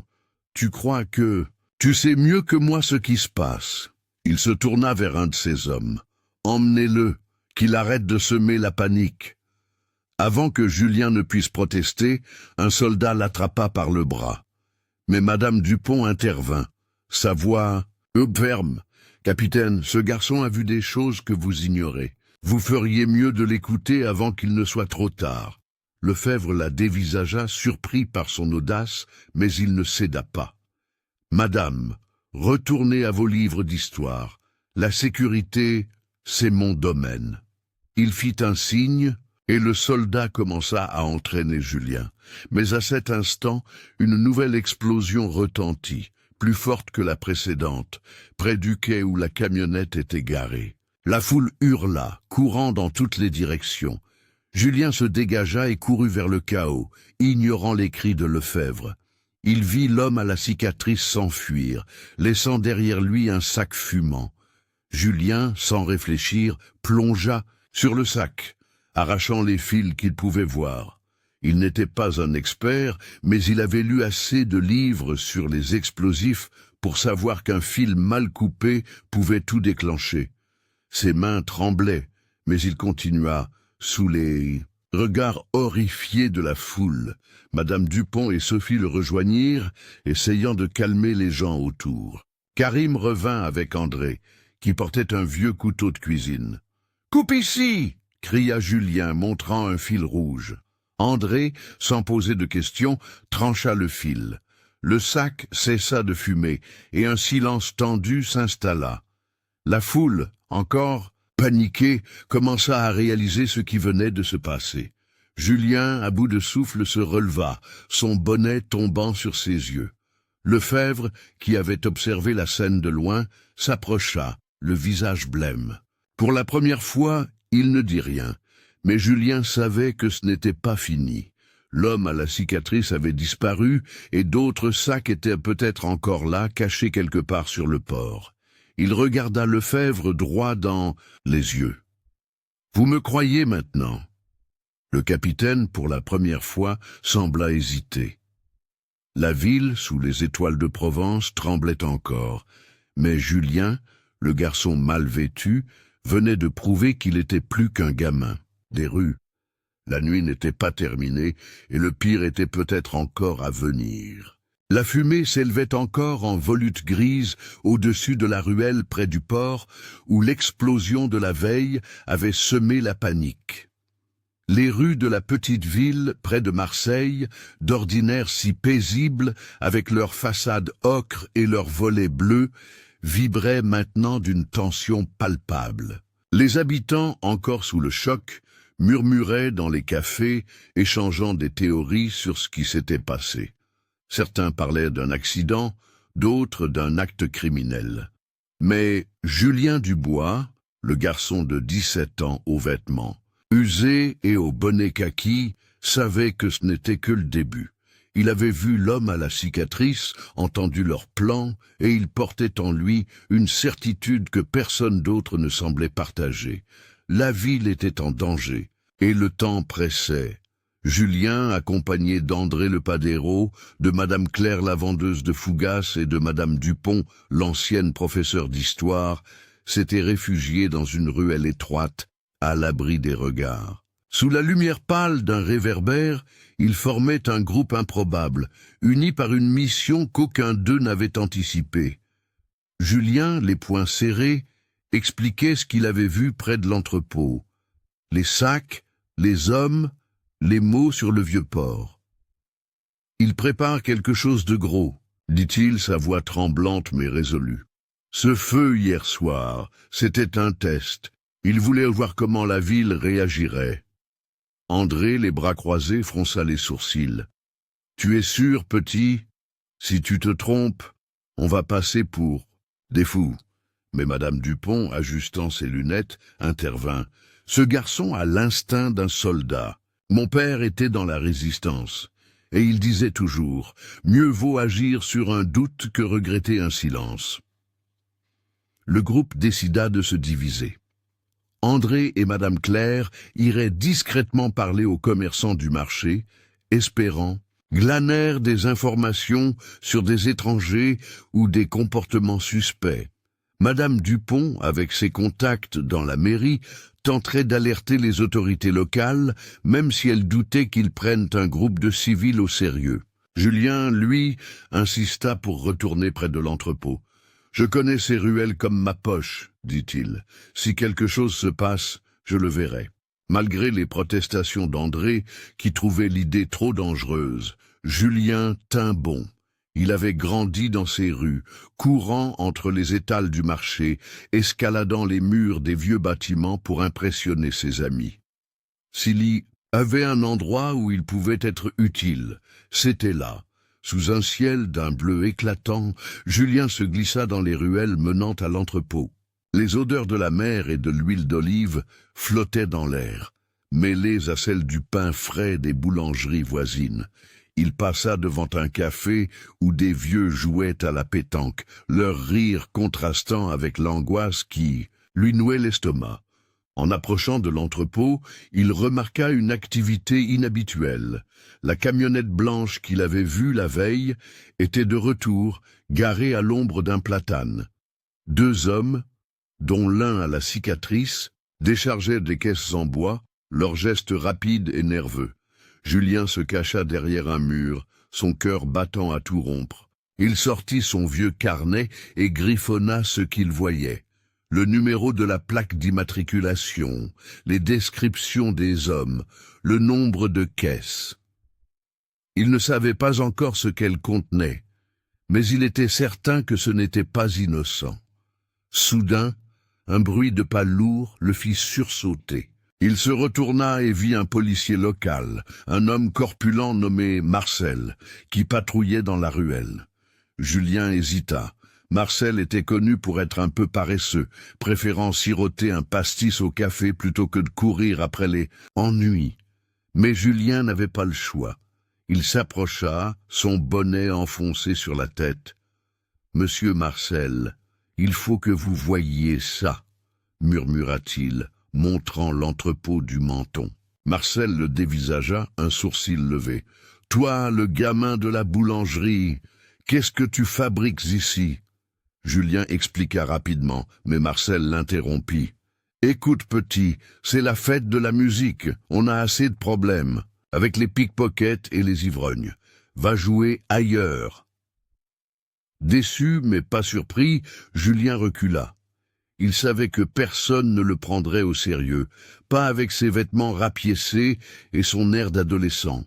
Tu crois que... Tu sais mieux que moi ce qui se passe. » Il se tourna vers un de ses hommes. « Emmenez-le, qu'il arrête de semer la panique. Avant que Julien ne puisse protester, un soldat l'attrapa par le bras. Mais Madame Dupont intervint. Sa voix ferme. « Capitaine, ce garçon a vu des choses que vous ignorez. Vous feriez mieux de l'écouter avant qu'il ne soit trop tard. » Lefebvre la dévisagea, surpris par son audace, mais il ne céda pas. « Madame, retournez à vos livres d'histoire. La sécurité, c'est mon domaine. » Il fit un signe, et le soldat commença à entraîner Julien. Mais à cet instant, une nouvelle explosion retentit, plus forte que la précédente, près du quai où la camionnette était garée. La foule hurla, courant dans toutes les directions. Julien se dégagea et courut vers le chaos, ignorant les cris de Lefebvre. Il vit l'homme à la cicatrice s'enfuir, laissant derrière lui un sac fumant. Julien, sans réfléchir, plongea sur le sac, arrachant les fils qu'il pouvait voir. Il n'était pas un expert, mais il avait lu assez de livres sur les explosifs pour savoir qu'un fil mal coupé pouvait tout déclencher. Ses mains tremblaient, mais il continua, sous les regards horrifiés de la foule. Madame Dupont et Sophie le rejoignirent, essayant de calmer les gens autour. Karim revint avec André, qui portait un vieux couteau de cuisine. « Coupe ici !» cria Julien, montrant un fil rouge. André, sans poser de questions, trancha le fil. Le sac cessa de fumer, et un silence tendu s'installa. La foule, encore paniquée, commença à réaliser ce qui venait de se passer. Julien, à bout de souffle, se releva, son bonnet tombant sur ses yeux. Lefebvre, qui avait observé la scène de loin, s'approcha, le visage blême. Pour la première fois, il ne dit rien, mais Julien savait que ce n'était pas fini. L'homme à la cicatrice avait disparu, et d'autres sacs étaient peut-être encore là, cachés quelque part sur le port. Il regarda Lefebvre droit dans les yeux. « Vous me croyez maintenant ?» Le capitaine, pour la première fois, sembla hésiter. La ville, sous les étoiles de Provence, tremblait encore, mais Julien, le garçon mal vêtu, venait de prouver qu'il était plus qu'un gamin. Des rues. La nuit n'était pas terminée, et le pire était peut-être encore à venir. La fumée s'élevait encore en volutes grises au-dessus de la ruelle près du port, où l'explosion de la veille avait semé la panique. Les rues de la petite ville, près de Marseille, d'ordinaire si paisibles, avec leurs façades ocre et leurs volets bleus, vibraient maintenant d'une tension palpable. Les habitants, encore sous le choc, murmuraient dans les cafés, échangeant des théories sur ce qui s'était passé. Certains parlaient d'un accident, d'autres d'un acte criminel. Mais Julien Dubois, le garçon de 17 ans aux vêtements, usé et au bonnet kaki, savait que ce n'était que le début. Il avait vu l'homme à la cicatrice, entendu leurs plans, et il portait en lui une certitude que personne d'autre ne semblait partager. La ville était en danger, et le temps pressait. Julien, accompagné d'André le Padero, de Madame Claire la vendeuse de Fougas et de Madame Dupont, l'ancienne professeure d'histoire, s'était réfugié dans une ruelle étroite, à l'abri des regards. Sous la lumière pâle d'un réverbère, ils formaient un groupe improbable, uni par une mission qu'aucun d'eux n'avait anticipée. Julien, les poings serrés, expliquait ce qu'il avait vu près de l'entrepôt. Les sacs, les hommes, les mots sur le vieux port. « Il prépare quelque chose de gros », dit-il, sa voix tremblante mais résolue. « Ce feu hier soir, c'était un test. Il voulait voir comment la ville réagirait. » André, les bras croisés, fronça les sourcils. « Tu es sûr, petit? Si tu te trompes, on va passer pour des fous. » Mais Madame Dupont, ajustant ses lunettes, intervint. « Ce garçon a l'instinct d'un soldat. Mon père était dans la résistance. Et il disait toujours, mieux vaut agir sur un doute que regretter un silence. » Le groupe décida de se diviser. André et Madame Claire iraient discrètement parler aux commerçants du marché, espérant, glanèrent des informations sur des étrangers ou des comportements suspects. Madame Dupont, avec ses contacts dans la mairie, tenterait d'alerter les autorités locales, même si elles doutaient qu'ils prennent un groupe de civils au sérieux. Julien, lui, insista pour retourner près de l'entrepôt. « Je connais ces ruelles comme ma poche, dit-il. Si quelque chose se passe, je le verrai. » Malgré les protestations d'André, qui trouvait l'idée trop dangereuse, Julien tint bon. Il avait grandi dans ces rues, courant entre les étals du marché, escaladant les murs des vieux bâtiments pour impressionner ses amis. S'il avait un endroit où il pouvait être utile, c'était là. Sous un ciel d'un bleu éclatant, Julien se glissa dans les ruelles menant à l'entrepôt. Les odeurs de la mer et de l'huile d'olive flottaient dans l'air, mêlées à celles du pain frais des boulangeries voisines. Il passa devant un café où des vieux jouaient à la pétanque, leur rire contrastant avec l'angoisse qui lui nouait l'estomac. En approchant de l'entrepôt, il remarqua une activité inhabituelle. La camionnette blanche qu'il avait vue la veille était de retour, garée à l'ombre d'un platane. Deux hommes, dont l'un à la cicatrice, déchargeaient des caisses en bois, leurs gestes rapides et nerveux. Julien se cacha derrière un mur, son cœur battant à tout rompre. Il sortit son vieux carnet et griffonna ce qu'il voyait. Le numéro de la plaque d'immatriculation, les descriptions des hommes, le nombre de caisses. Il ne savait pas encore ce qu'elles contenaient, mais il était certain que ce n'était pas innocent. Soudain, un bruit de pas lourd le fit sursauter. Il se retourna et vit un policier local, un homme corpulent nommé Marcel, qui patrouillait dans la ruelle. Julien hésita. Marcel était connu pour être un peu paresseux, préférant siroter un pastis au café plutôt que de courir après les ennuis. Mais Julien n'avait pas le choix. Il s'approcha, son bonnet enfoncé sur la tête. « Monsieur Marcel, il faut que vous voyiez ça, » murmura-t-il, montrant l'entrepôt du Menton. Marcel le dévisagea, un sourcil levé. « Toi, le gamin de la boulangerie, qu'est-ce que tu fabriques ici ?» Julien expliqua rapidement, mais Marcel l'interrompit. « Écoute, petit, c'est la fête de la musique, on a assez de problèmes, avec les pickpockets et les ivrognes. Va jouer ailleurs. » Déçu, mais pas surpris, Julien recula. Il savait que personne ne le prendrait au sérieux, pas avec ses vêtements rapiécés et son air d'adolescent.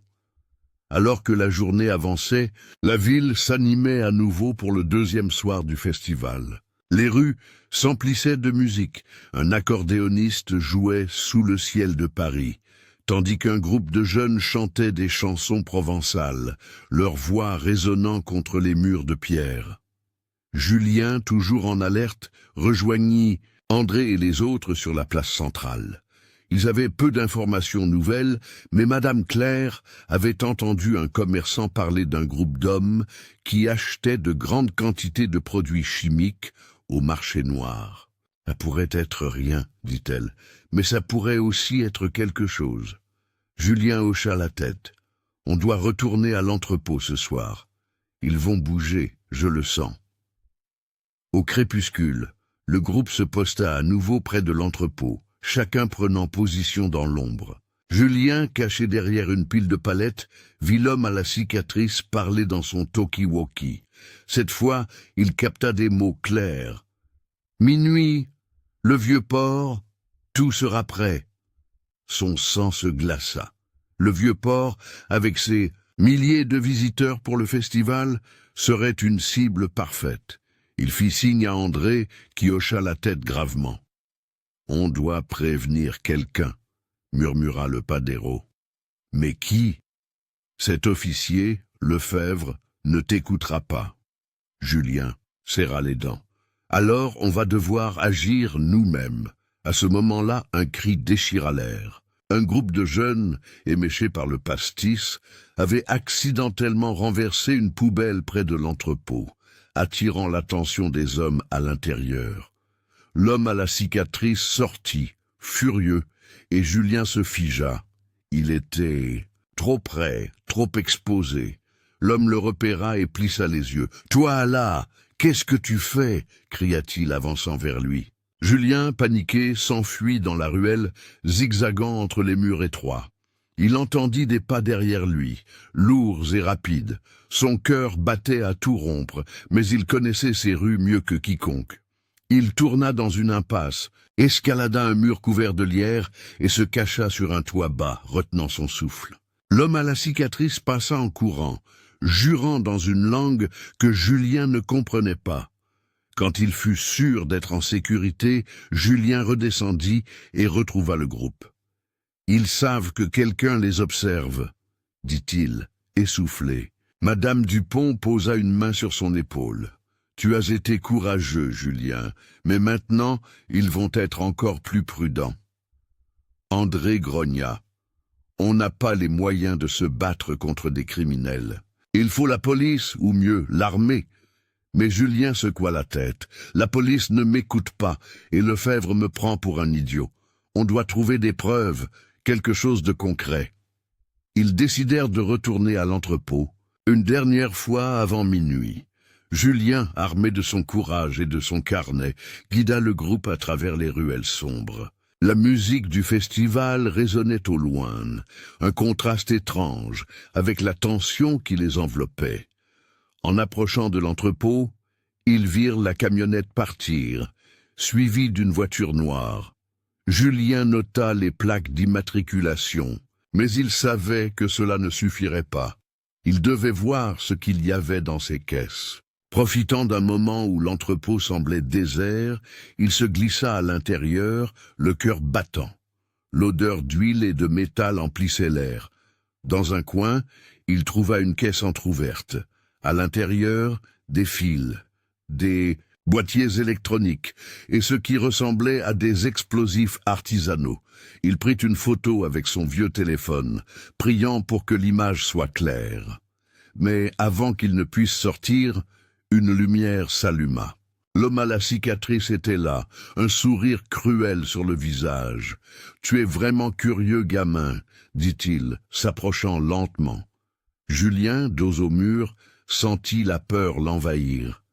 Alors que la journée avançait, la ville s'animait à nouveau pour le deuxième soir du festival. Les rues s'emplissaient de musique. Un accordéoniste jouait Sous le ciel de Paris, tandis qu'un groupe de jeunes chantait des chansons provençales, leur voix résonnant contre les murs de pierre. Julien, toujours en alerte, rejoignit André et les autres sur la place centrale. Ils avaient peu d'informations nouvelles, mais Madame Claire avait entendu un commerçant parler d'un groupe d'hommes qui achetaient de grandes quantités de produits chimiques au marché noir. « Ça pourrait être rien, dit-elle, mais ça pourrait aussi être quelque chose. » Julien hocha la tête. « On doit retourner à l'entrepôt ce soir. Ils vont bouger, je le sens. » Au crépuscule, le groupe se posta à nouveau près de l'entrepôt, chacun prenant position dans l'ombre. Julien, caché derrière une pile de palettes, vit l'homme à la cicatrice parler dans son talkie-walkie. Cette fois, il capta des mots clairs. « Minuit, le vieux port, tout sera prêt. » Son sang se glaça. Le vieux port, avec ses milliers de visiteurs pour le festival, serait une cible parfaite. Il fit signe à André, qui hocha la tête gravement. « On doit prévenir quelqu'un, » murmura le padero. « Mais qui ? Cet officier, Lefebvre, ne t'écoutera pas. » Julien serra les dents. « Alors on va devoir agir nous-mêmes. » À ce moment-là, un cri déchira l'air. Un groupe de jeunes, éméchés par le pastis, avait accidentellement renversé une poubelle près de l'entrepôt, attirant l'attention des hommes à l'intérieur. L'homme à la cicatrice sortit, furieux, et Julien se figea. Il était trop près, trop exposé. L'homme le repéra et plissa les yeux. « Toi là, qu'est-ce que tu fais ?» cria-t-il avançant vers lui. Julien, paniqué, s'enfuit dans la ruelle, zigzagant entre les murs étroits. Il entendit des pas derrière lui, lourds et rapides. Son cœur battait à tout rompre, mais il connaissait ces rues mieux que quiconque. Il tourna dans une impasse, escalada un mur couvert de lierre et se cacha sur un toit bas, retenant son souffle. L'homme à la cicatrice passa en courant, jurant dans une langue que Julien ne comprenait pas. Quand il fut sûr d'être en sécurité, Julien redescendit et retrouva le groupe. « Ils savent que quelqu'un les observe, » dit-il, essoufflé. Madame Dupont posa une main sur son épaule. « Tu as été courageux, Julien, mais maintenant, ils vont être encore plus prudents. » André grogna. « On n'a pas les moyens de se battre contre des criminels. Il faut la police, ou mieux, l'armée. » Mais Julien secoua la tête. « La police ne m'écoute pas, et Lefebvre me prend pour un idiot. On doit trouver des preuves, quelque chose de concret. » Ils décidèrent de retourner à l'entrepôt, une dernière fois avant minuit. Julien, armé de son courage et de son carnet, guida le groupe à travers les ruelles sombres. La musique du festival résonnait au loin, un contraste étrange avec la tension qui les enveloppait. En approchant de l'entrepôt, ils virent la camionnette partir, suivie d'une voiture noire. Julien nota les plaques d'immatriculation, mais il savait que cela ne suffirait pas. Il devait voir ce qu'il y avait dans ces caisses. Profitant d'un moment où l'entrepôt semblait désert, il se glissa à l'intérieur, le cœur battant. L'odeur d'huile et de métal emplissait l'air. Dans un coin, il trouva une caisse entr'ouverte. À l'intérieur, des fils, des boîtiers électroniques et ce qui ressemblait à des explosifs artisanaux. Il prit une photo avec son vieux téléphone, priant pour que l'image soit claire. Mais avant qu'il ne puisse sortir, une lumière s'alluma. L'homme à la cicatrice était là, un sourire cruel sur le visage. « Tu es vraiment curieux, gamin, » dit-il, s'approchant lentement. Julien, dos au mur, sentit la peur l'envahir.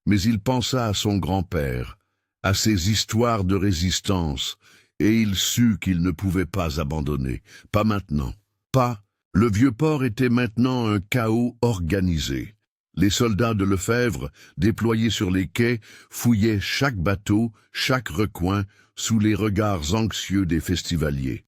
Mais il pensa à son grand-père, à ses histoires de résistance, et il sut qu'il ne pouvait pas abandonner. Pas maintenant. Pas. Le vieux port était maintenant un chaos organisé. Les soldats de Lefebvre, déployés sur les quais, fouillaient chaque bateau, chaque recoin, sous les regards anxieux des festivaliers.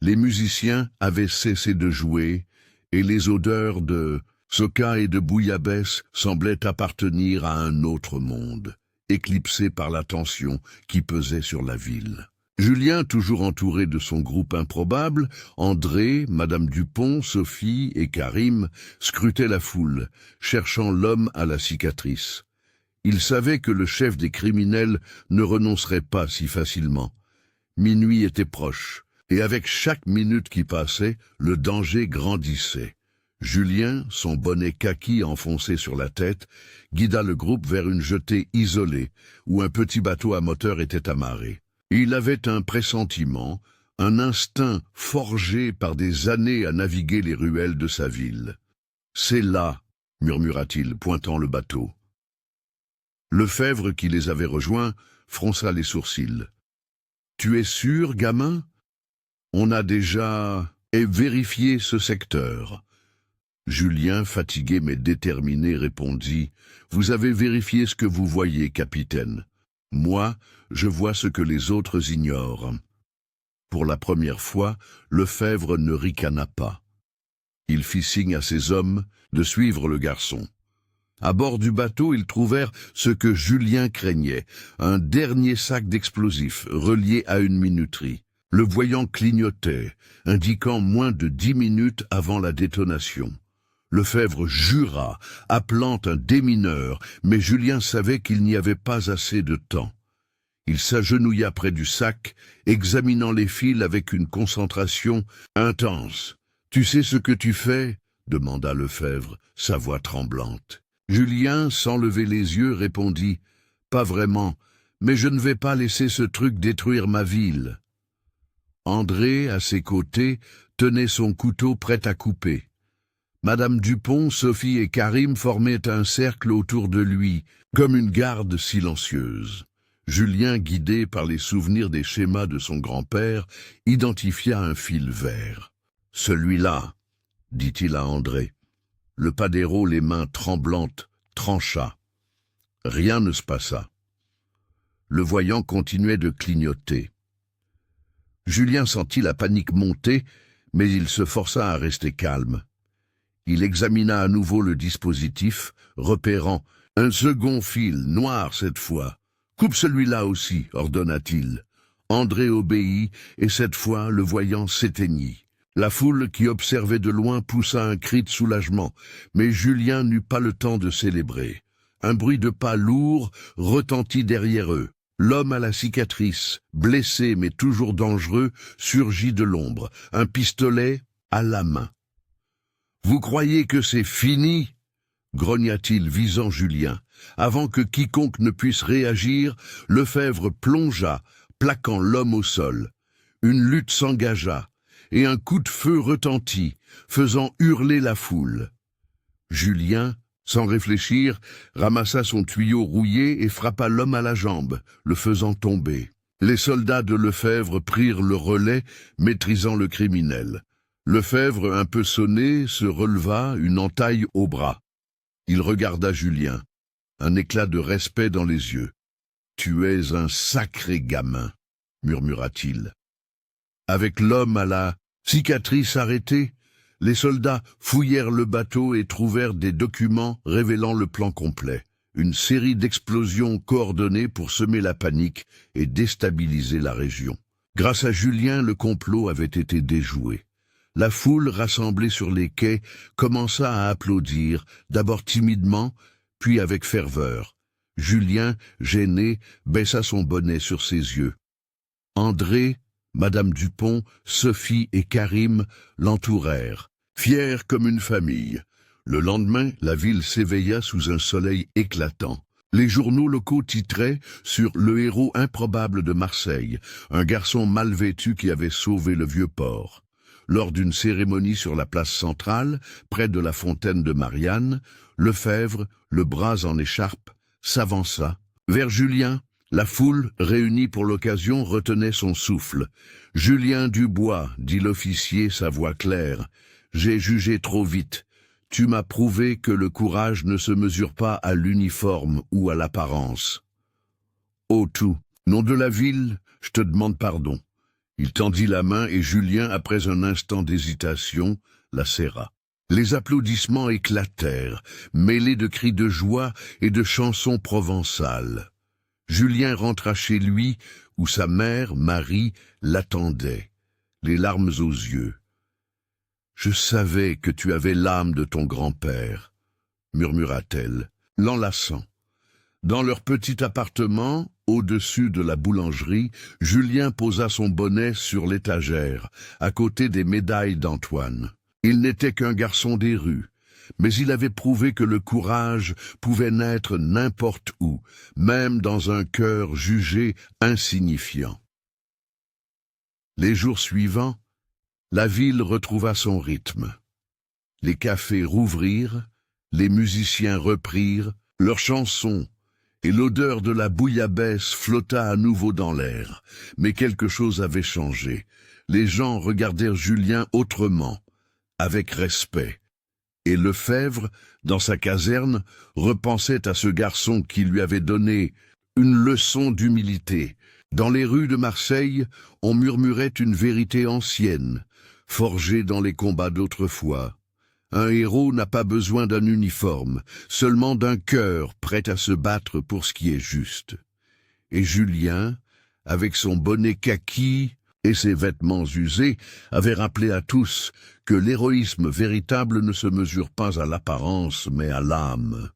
Les musiciens avaient cessé de jouer, et les odeurs de soca et de bouillabaisse semblaient appartenir à un autre monde, éclipsé par la tension qui pesait sur la ville. Julien, toujours entouré de son groupe improbable, André, Madame Dupont, Sophie et Karim, scrutaient la foule, cherchant l'homme à la cicatrice. Il savait que le chef des criminels ne renoncerait pas si facilement. Minuit était proche, et avec chaque minute qui passait, le danger grandissait. Julien, son bonnet kaki enfoncé sur la tête, guida le groupe vers une jetée isolée, où un petit bateau à moteur était amarré. Il avait un pressentiment, un instinct forgé par des années à naviguer les ruelles de sa ville. « C'est là », murmura-t-il, pointant le bateau. Lefebvre, qui les avait rejoints, fronça les sourcils. « Tu es sûr, gamin ? On a déjà vérifié ce secteur. » Julien, fatigué mais déterminé, répondit « Vous avez vérifié ce que vous voyez, capitaine. Moi, je vois ce que les autres ignorent. » Pour la première fois, Lefebvre ne ricana pas. Il fit signe à ses hommes de suivre le garçon. À bord du bateau, ils trouvèrent ce que Julien craignait, un dernier sac d'explosifs relié à une minuterie. Le voyant clignotait, indiquant moins de 10 minutes avant la détonation. Lefebvre jura, appelant un démineur, mais Julien savait qu'il n'y avait pas assez de temps. Il s'agenouilla près du sac, examinant les fils avec une concentration intense. « Tu sais ce que tu fais ?» demanda Lefebvre, sa voix tremblante. Julien, sans lever les yeux, répondit « Pas vraiment, mais je ne vais pas laisser ce truc détruire ma ville. » André, à ses côtés, tenait son couteau prêt à couper. Madame Dupont, Sophie et Karim formaient un cercle autour de lui, comme une garde silencieuse. Julien, guidé par les souvenirs des schémas de son grand-père, identifia un fil vert. « Celui-là », dit-il à André. Le padero, les mains tremblantes, trancha. Rien ne se passa. Le voyant continuait de clignoter. Julien sentit la panique monter, mais il se força à rester calme. Il examina à nouveau le dispositif, repérant un second fil, noir cette fois. « Coupe celui-là aussi », ordonna-t-il. André obéit, et cette fois le voyant s'éteignit. La foule qui observait de loin poussa un cri de soulagement, mais Julien n'eut pas le temps de célébrer. Un bruit de pas lourds retentit derrière eux. L'homme à la cicatrice, blessé mais toujours dangereux, surgit de l'ombre, un pistolet à la main. « Vous croyez que c'est fini ?» grogna-t-il, visant Julien. Avant que quiconque ne puisse réagir, Lefebvre plongea, plaquant l'homme au sol. Une lutte s'engagea, et un coup de feu retentit, faisant hurler la foule. Julien, sans réfléchir, ramassa son tuyau rouillé et frappa l'homme à la jambe, le faisant tomber. Les soldats de Lefebvre prirent le relais, maîtrisant le criminel. Lefebvre, un peu sonné, se releva, une entaille au bras. Il regarda Julien, un éclat de respect dans les yeux. « Tu es un sacré gamin », murmura-t-il. Avec l'homme à la cicatrice arrêtée, les soldats fouillèrent le bateau et trouvèrent des documents révélant le plan complet. Une série d'explosions coordonnées pour semer la panique et déstabiliser la région. Grâce à Julien, le complot avait été déjoué. La foule rassemblée sur les quais commença à applaudir, d'abord timidement, puis avec ferveur. Julien, gêné, baissa son bonnet sur ses yeux. André, Madame Dupont, Sophie et Karim l'entourèrent, fiers comme une famille. Le lendemain, la ville s'éveilla sous un soleil éclatant. Les journaux locaux titraient sur le héros improbable de Marseille, un garçon mal vêtu qui avait sauvé le vieux port. Lors d'une cérémonie sur la place centrale, près de la fontaine de Marianne, Lefebvre, le bras en écharpe, s'avança. Vers Julien, la foule, réunie pour l'occasion, retenait son souffle. « Julien Dubois, dit l'officier, sa voix claire, j'ai jugé trop vite. Tu m'as prouvé que le courage ne se mesure pas à l'uniforme ou à l'apparence. Ô tout, nom de la ville, je te demande pardon. » Il tendit la main et Julien, après un instant d'hésitation, la serra. Les applaudissements éclatèrent, mêlés de cris de joie et de chansons provençales. Julien rentra chez lui, où sa mère, Marie, l'attendait, les larmes aux yeux. « Je savais que tu avais l'âme de ton grand-père, » murmura-t-elle, l'enlaçant. Dans leur petit appartement, au-dessus de la boulangerie, Julien posa son bonnet sur l'étagère, à côté des médailles d'Antoine. Il n'était qu'un garçon des rues, mais il avait prouvé que le courage pouvait naître n'importe où, même dans un cœur jugé insignifiant. Les jours suivants, la ville retrouva son rythme. Les cafés rouvrirent, les musiciens reprirent leurs chansons, et l'odeur de la bouillabaisse flotta à nouveau dans l'air. Mais quelque chose avait changé. Les gens regardèrent Julien autrement, avec respect. Et Lefebvre, dans sa caserne, repensait à ce garçon qui lui avait donné une leçon d'humilité. Dans les rues de Marseille, on murmurait une vérité ancienne, forgée dans les combats d'autrefois. Un héros n'a pas besoin d'un uniforme, seulement d'un cœur prêt à se battre pour ce qui est juste. Et Julien, avec son bonnet kaki et ses vêtements usés, avait rappelé à tous que l'héroïsme véritable ne se mesure pas à l'apparence mais à l'âme.